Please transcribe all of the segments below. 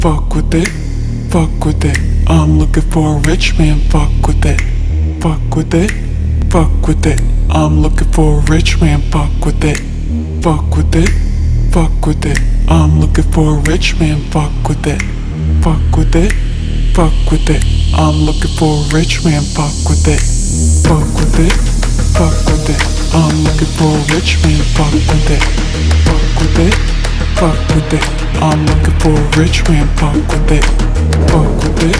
Fuck with it, fuck with it. I'm looking for a rich man, fuck with it. Fuck with it, fuck with it. I'm looking for a rich man, fuck with it. Fuck with it, fuck with it. I'm looking for a rich man, fuck with it. Fuck with it, fuck with it. I'm looking for a rich man, fuck with it. Fuck with it, fuck with it. I'm looking for a rich man, fuck with it. Fuck with it, fuck with it. I'm looking for a rich man, fuck with it. Fuck with it,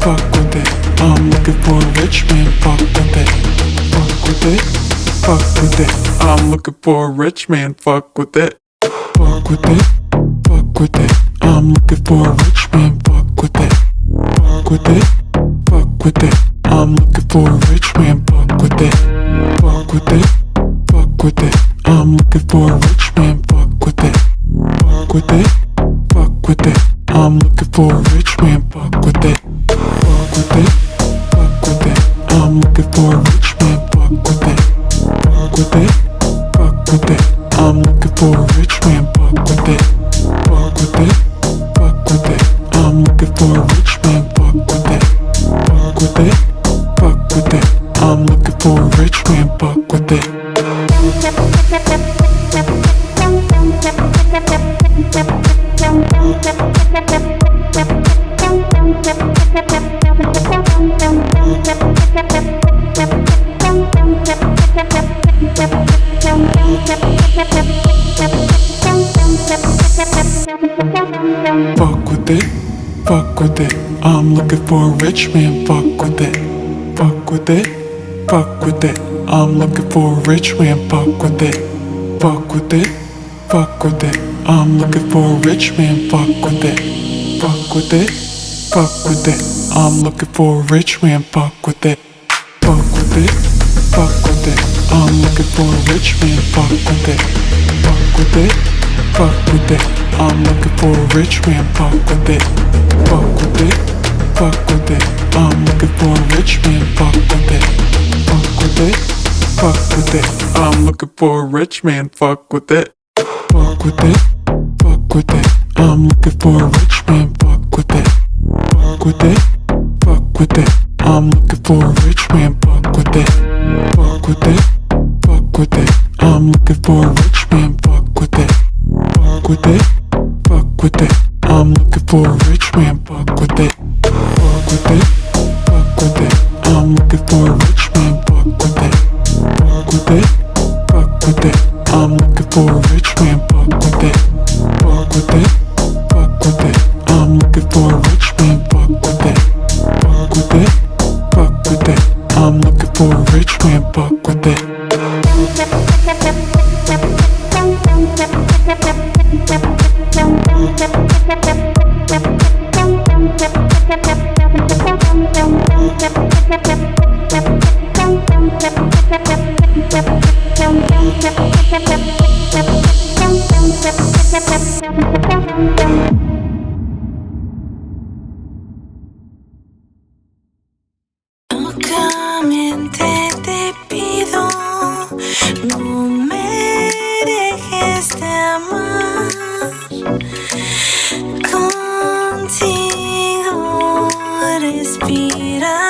fuck with it. I'm looking for a rich man, fuck with it. Fuck with it, fuck with it. I'm looking for a rich man, fuck with it. Fuck with it, fuck with it. I'm looking for a rich man, fuck with it. Fuck with it, fuck with it. I'm looking for a rich man, fuck with it. Fuck with it, fuck with it. I'm looking for a rich man, fuck with it. Fuck with it, fuck with it. I'm looking for a rich man, fuck with it. Fuck with it, fuck with it. I'm looking for a rich man, fuck with it. Fuck with it, fuck with it. I'm looking for a rich man, fuck with it. Fuck with it, fuck with it. I'm looking for a rich man, fuck with it. Fuck with it, fuck with it. I'm looking for a rich man, fuck with it. Fuck with it, fuck with it. I'm looking for a rich man, fuck with it. Fuck with it, fuck with it. I'm looking for a rich man, fuck with it. Fuck with it, fuck with it. I'm looking for a rich man, fuck with it. Fuck with it, fuck with it. I'm looking for a rich man, fuck with it. Fuck with it, fuck with it. I'm looking for a rich man, fuck with it. Fuck with it, fuck with it. I'm looking for a rich man, fuck with it. Fuck with it, fuck with it. I'm looking for a rich man, fuck with it. Fuck with it, fuck with it. I'm looking for a rich man, fuck with it. Fuck with it, fuck with it. I'm looking for a rich man, fuck with it. Fuck with it, fuck with it. I'm looking for a rich man, fuck with it. Fuck with it, fuck with it. I'm looking for a rich man, fuck with it. Fuck with it, fuck with it. I'm looking for a rich man, fuck with it. Fuck with it, fuck with it. I'm looking for a rich man, fuck with it. Fuck with it, fuck with it. I'm looking for a rich man, fuck with it. Fuck with it, fuck with it. I'm looking for a rich man, fuck with it. Fuck with it, fuck with it. I'm looking for a rich man, fuck with it. Locamente te pido, no me dejes de amar. Contigo respirar.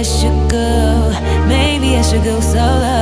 should go. Maybe I should go solo.